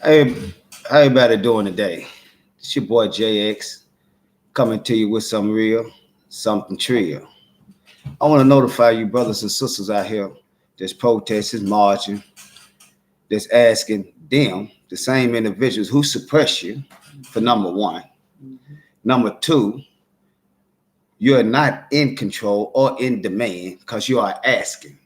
Hey, how everybody doing today? It's your boy JX coming to you with some real, something trill. I want to notify you brothers and sisters out here that's protesting, marching, that's asking them, the same individuals who suppress you, for number one. Number two, you're not in control or in demand because you are asking.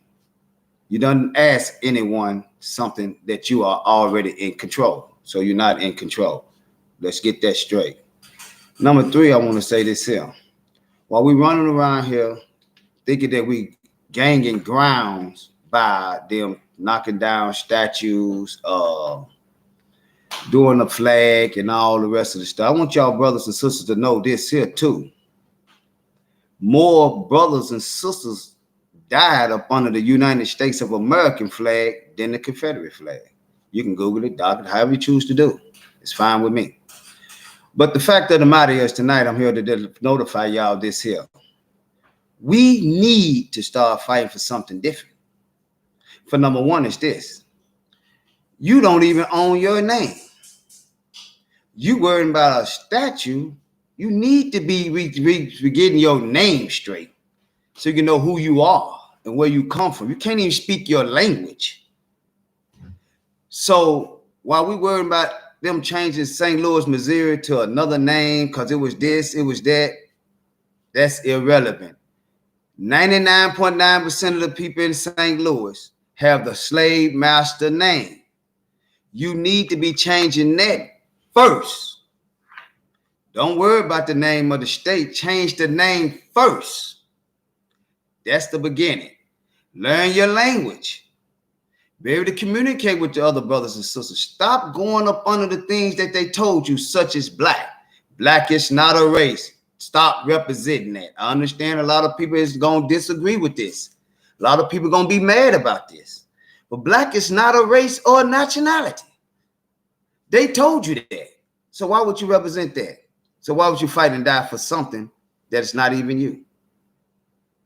You don't ask anyone something that you are already in control. So you're not in control. Let's get that straight. Number three, I want to say this here. While we running around here thinking that we gaining grounds by them knocking down statues, doing the flag and all the rest of the stuff, I want y'all brothers and sisters to know this here too. More brothers and sisters died up under the United States of American flag than the Confederate flag. You can Google it, doc it, however you choose to do. It's fine with me. But the fact of the matter is tonight, I'm here to notify y'all this here. We need to start fighting for something different. For number one is this. You don't even own your name. You worrying about a statue. You need to be getting your name straight so you can know who you are and where you come from. You can't even speak your language. So while we worrying about them changing St. Louis, Missouri to another name because it was this, it was that, that's irrelevant. 99.9% of the people in St. Louis have the slave master name. You need to be changing that first. Don't worry about the name of the state. Change the name first. That's the beginning. Learn your language. Be able to communicate with the other brothers and sisters. Stop going up under the things that they told you, such as black. Black is not a race. Stop representing that. I understand a lot of people is going to disagree with this. A lot of people are going to be mad about this. But black is not a race or a nationality. They told you that. So why would you represent that? So why would you fight and die for something that's not even you?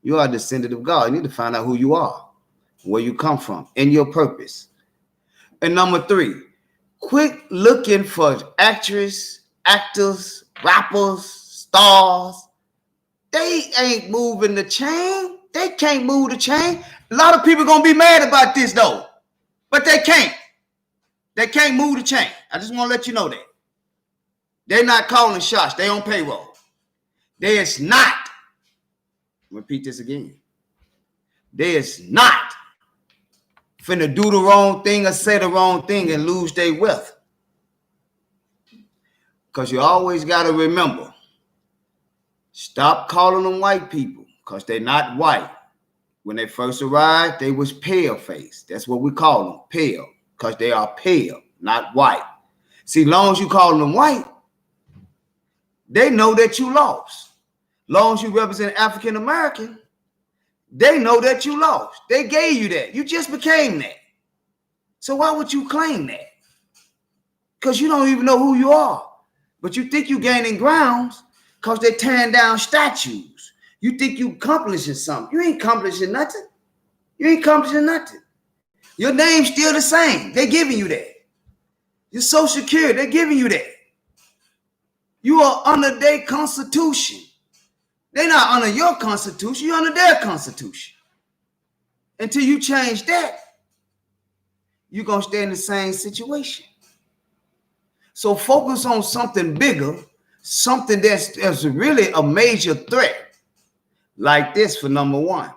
You are a descendant of God. You need to find out who you are, where you come from, and your purpose. And number three, quit looking for actors, rappers, stars. They ain't moving the chain. They can't move the chain. A lot of people gonna be mad about this though, but they can't. They can't move the chain. I just want to let you know that. They're not calling shots. They on payroll. They is not. Repeat this again. They is not finna do the wrong thing or say the wrong thing and lose their wealth. Because you always got to remember, stop calling them white people because they're not white. When they first arrived, they was pale faced. That's what we call them, pale, because they are pale, not white. See, long as you call them white, they know that you lost. Long as you represent African American, they know that you lost. They gave you that. You just became that. So why would you claim that? Because you don't even know who you are. But you think you're gaining grounds because they're tearing down statues. You think you accomplishing something. You ain't accomplishing nothing. You ain't accomplishing nothing. Your name's still the same. They're giving you that. Your Social Security, they're giving you that. You are under their constitution. They're not under your constitution. You're under their constitution. Until you change that, you're going to stay in the same situation. So focus on something bigger, something that's really a major threat. Like this for number one.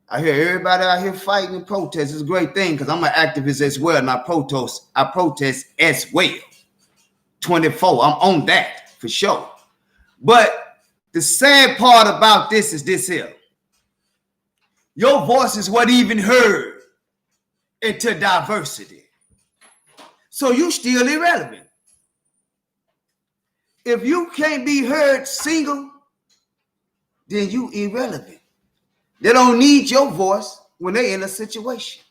I hear everybody out here fighting and protest. It's a great thing because I'm an activist as well, and I protest as well. 24, I'm on that for sure. But the sad part about this is this here. Your voice is what even heard into diversity. So you still irrelevant. If you can't be heard single, then you irrelevant. They don't need your voice when they're in a situation.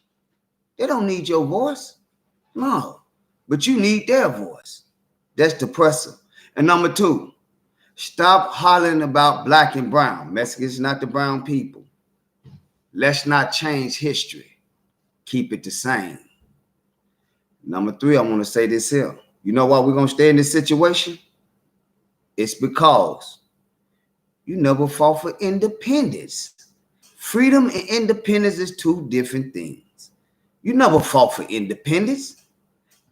They don't need your voice. No. But you need their voice. That's depressing. And number two, stop hollering about black and brown. Mexicans, not the brown people. Let's not change history. Keep it the same. Number three, I want to say this here. You know why we're going to stay in this situation? It's because you never fought for independence. Freedom and independence is two different things. You never fought for independence.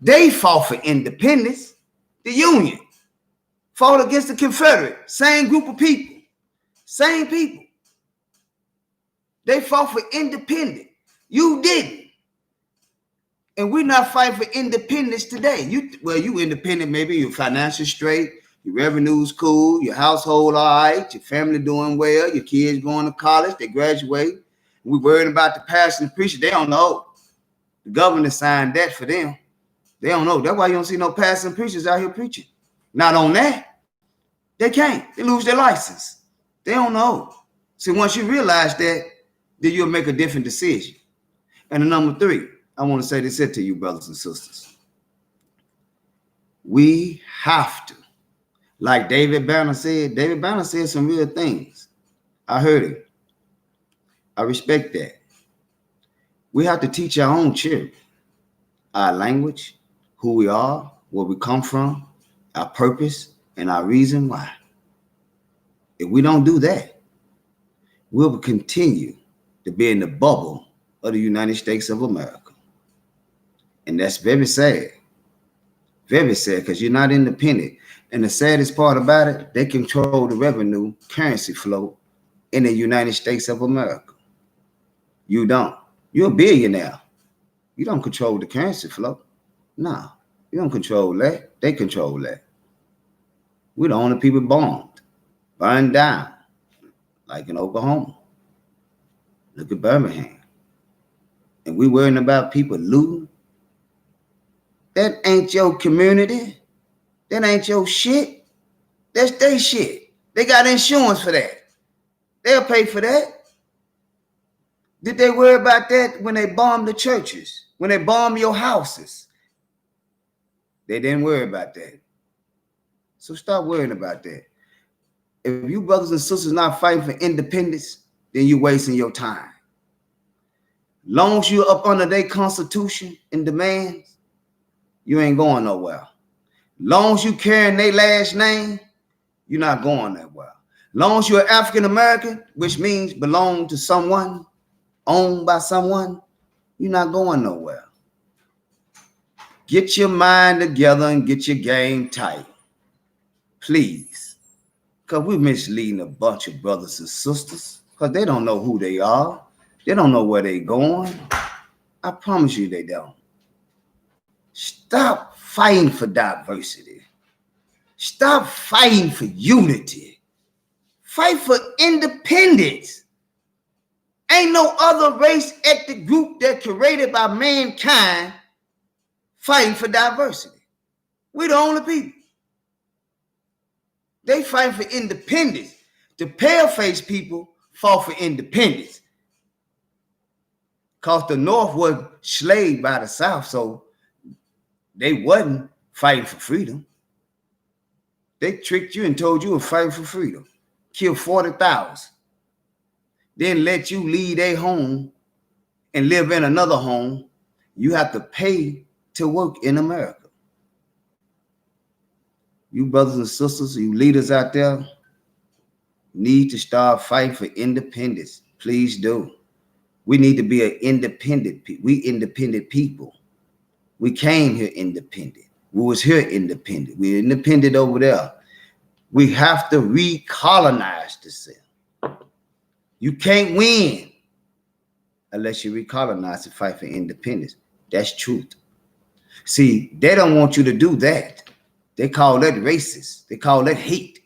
They fought for independence. The Union fought against the Confederate. Same group of people. Same people. They fought for independence. You didn't. And we're not fighting for independence today. You independent, maybe you're financially straight, your revenue's cool, your household all right, your family doing well, your kids going to college, they graduate. We worried about the pastor and the preacher. They don't know. The government signed that for them. They don't know. That's why you don't see no pastors and preachers out here preaching. Not on that. They can't. They lose their license. They don't know. See, once you realize that, then you'll make a different decision. And the number three, I want to say this here to you, brothers and sisters. We have to, like David Banner said some real things. I heard it. I respect that. We have to teach our own children our language, who we are, where we come from, our purpose, and our reason why. If we don't do that, we'll continue to be in the bubble of the United States of America. And that's very sad. Very sad, because you're not independent. And the saddest part about it, they control the revenue, currency flow in the United States of America. You don't. You're a billionaire. You don't control the currency flow. No, you don't control that. They control that. We're the only people bombed, burned down, like in Oklahoma. Look at Birmingham. And we worrying about people looting. That ain't your community. That ain't your shit. That's their shit. They got insurance for that. They'll pay for that. Did they worry about that when they bombed the churches? When they bombed your houses? They didn't worry about that. So stop worrying about that. If you brothers and sisters not fighting for independence, then you're wasting your time. Long as you're up under their constitution and demands, you ain't going nowhere. Long as you carrying their last name, you're not going nowhere. Long as you're African American, which means belong to someone, owned by someone, you're not going nowhere. Get your mind together and get your game tight. Please. Because we're misleading a bunch of brothers and sisters because they don't know who they are. They don't know where they're going. I promise you they don't. Stop fighting for diversity. Stop fighting for unity. Fight for independence. Ain't no other race, ethnic group that created by mankind fighting for diversity. We're the only people. They fight for independence. The pale-faced people fought for independence. Because the North was slaved by the South, so they wasn't fighting for freedom. They tricked you and told you were fighting for freedom. Killed 40,000. Then let you leave their home and live in another home. You have to pay to work in America. You brothers and sisters, you leaders out there, need to start fighting for independence. Please do. We need to be an independent people. We independent people. We came here independent. We was here independent. We're independent over there. We have to recolonize the self. You can't win unless you recolonize and fight for independence. That's truth. See, they don't want you to do that. They call that racist. They call that hate.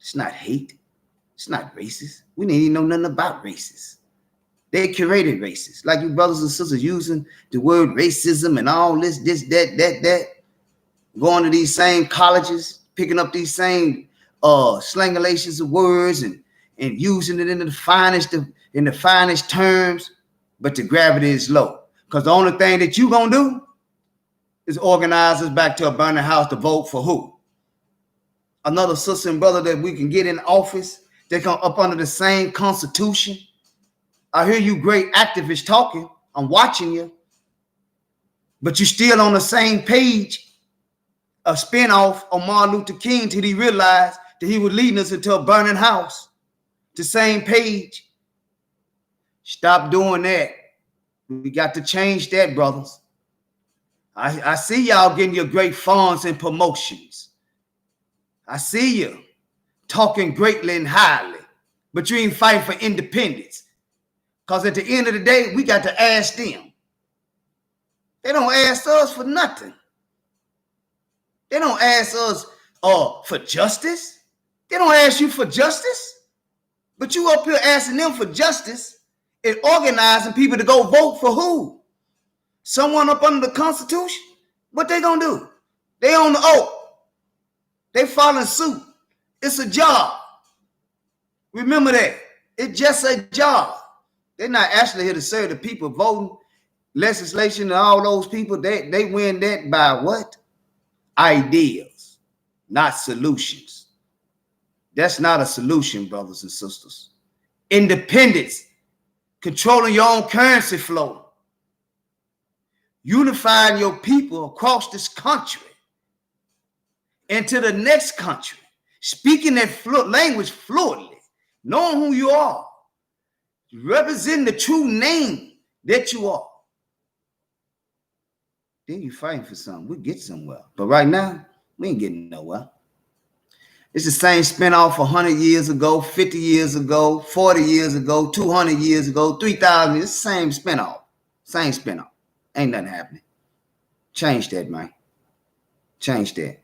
It's not hate. It's not racist. We didn't even know nothing about racist. They created racist. Like you brothers and sisters using the word racism and all this, that. Going to these same colleges, picking up these same slangulations of words and using it in the finest terms, but the gravity is low. Because the only thing that you gonna do is organize us back to a burning house to vote for who? Another sister and brother that we can get in office. They come up under the same constitution. I hear you great activists talking. I'm watching you. But you still on the same page, a spinoff of Martin Luther King till he realized that he was leading us into a burning house. The same page. Stop doing that. We got to change that, brothers. I see y'all getting your great funds and promotions. I see you talking greatly and highly, but you ain't fighting for independence. Because at the end of the day, we got to ask them. They don't ask us for nothing. They don't ask us for justice. They don't ask you for justice. But you up here asking them for justice and organizing people to go vote for who? Someone up under the Constitution? What they gonna do? They on the oath. They following suit. It's a job. Remember that. It's just a job. They're not actually here to serve the people. Voting, legislation, and all those people, they win that by what? Ideas, not solutions. That's not a solution, brothers and sisters. Independence, controlling your own currency flow, unifying your people across this country and to the next country, speaking that language fluently, knowing who you are, representing the true name that you are. Then you fighting for something. We get somewhere. But right now, we ain't getting nowhere. It's the same spinoff 100 years ago, 50 years ago, 40 years ago, 200 years ago, 3,000 years. It's the same spinoff. Same spinoff. Ain't nothing happening. Change that, man. Change that.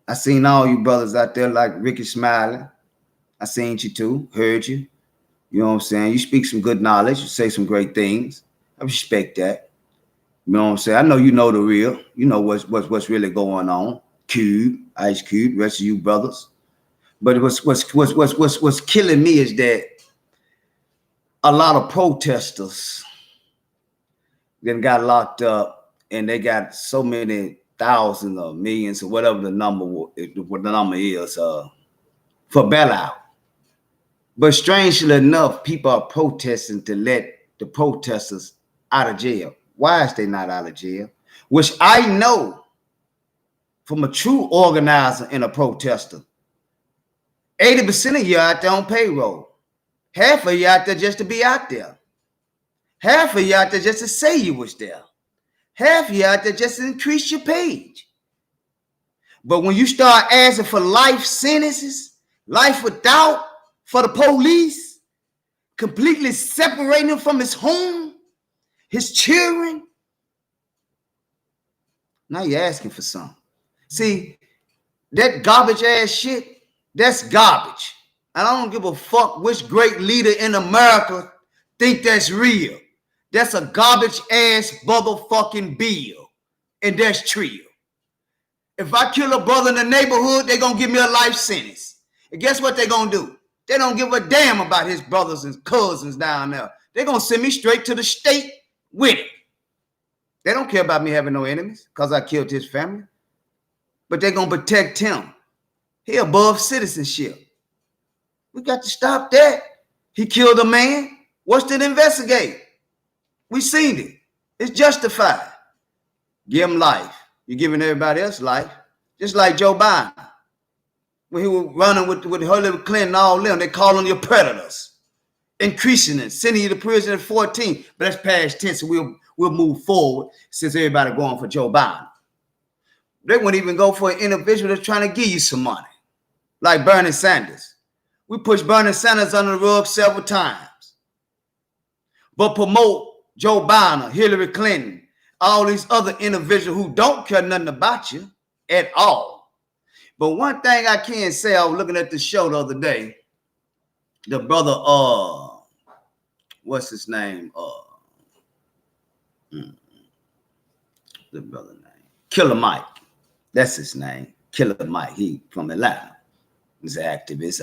I seen all you brothers out there like Ricky smiling. I seen you too, heard you. You know what I'm saying? You speak some good knowledge. You say some great things. I respect that. You know what I'm saying? I know you know the real. You know what's really going on. Cube, Ice Cube, rest of you brothers. But what's killing me is that a lot of protesters then got locked up, and they got so many thousands or millions or whatever the number is for bailout. But strangely enough, people are protesting to let the protesters out of jail. Why is they not out of jail? Which I know from a true organizer and a protester, 80% of you out there on payroll. Half of you out there just to be out there. Half of you out there just to say you was there. Half of you out there just to increase your page. But when you start asking for life sentences, life without for the police, completely separating him from his home, his children, now you're asking for something. See, that garbage ass shit, that's garbage. And I don't give a fuck which great leader in America think that's real. That's a garbage ass motherfucking bill. And that's trill. If I kill a brother in the neighborhood, they're gonna give me a life sentence. And guess what they're gonna do? They don't give a damn about his brothers and cousins down there. They're gonna send me straight to the state with it. They don't care about me having no enemies because I killed his family. But they're going to protect him. He above citizenship. We got to stop that. He killed a man. What's to investigate? We seen it. It's justified. Give him life. You're giving everybody else life. Just like Joe Biden. When he was running with Hillary Clinton and all them, they call them your predators. Increasing it, sending you to prison at 14. But that's past tense. We'll move forward since everybody going for Joe Biden. They wouldn't even go for an individual that's trying to give you some money, like Bernie Sanders. We pushed Bernie Sanders under the rug several times. But promote Joe Biden, Hillary Clinton, all these other individuals who don't care nothing about you at all. But one thing I can say, I was looking at the show the other day. The brother, what's his name? The brother name, Killer Mike. That's his name, Killer Mike. He from Atlanta. He's an activist.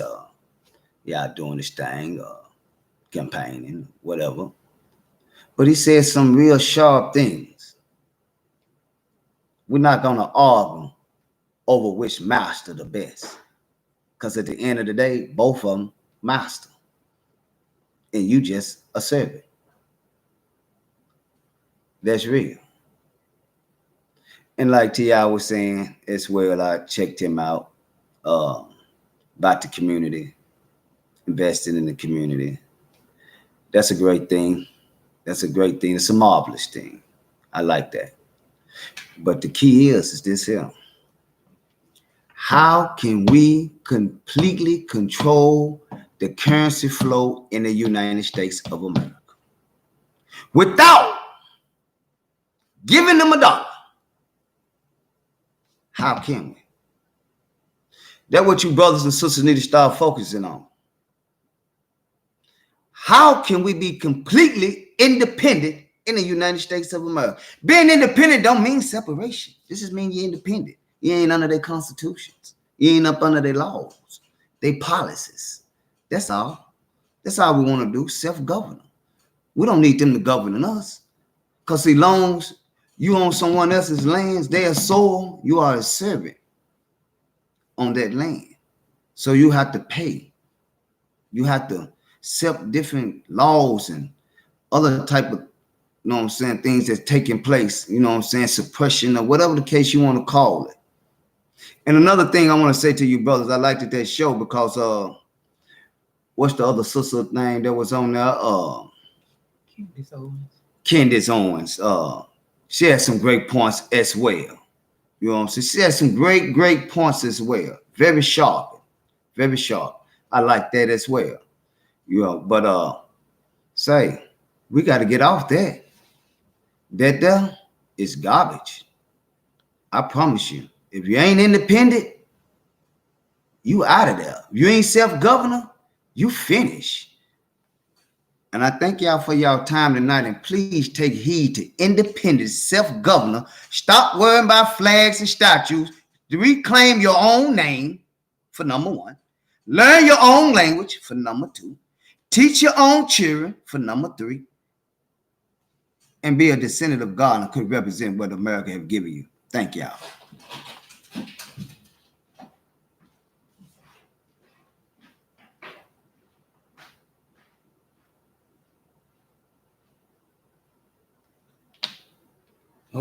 Yeah, doing his thing, campaigning, whatever. But he said some real sharp things. We're not gonna argue over which master the best, because at the end of the day, both of them master, and you just a servant. That's real. And like T.I. was saying as well, I checked him out about the community, investing in the community. That's a great thing. That's a great thing. It's a marvelous thing. I like that. But the key is this here. How can we completely control the currency flow in the United States of America without giving them a dollar? How can we? That's what you brothers and sisters need to start focusing on. How can we be completely independent in the United States of America? Being independent don't mean separation. This just means you're independent. You ain't under their constitutions. You ain't up under their laws, their policies. That's all. That's all we want to do, self-govern. We don't need them to govern us. Because see, long as you own someone else's lands, their soil, you are a servant on that land. So you have to pay. You have to accept different laws and other type of, you know what I'm saying, things that's taking place, you know what I'm saying, suppression or whatever the case you want to call it. And another thing I want to say to you brothers, I liked that show because what's the other sister name that was on there? Candace Owens. She had some great points as well. You know what I'm saying? She had some great points as well. Very sharp. Very sharp. I like that as well. You know, but say we got to get off that. That there is garbage. I promise you. If you ain't independent, you out of there. If you ain't self-governor, you finish. And I thank y'all for y'all time tonight. And please take heed to independent self-governor. Stop worrying about flags and statues. Reclaim your own name for number one. Learn your own language for number two. Teach your own children for number three. And be a descendant of God and could represent what America have given you. Thank y'all.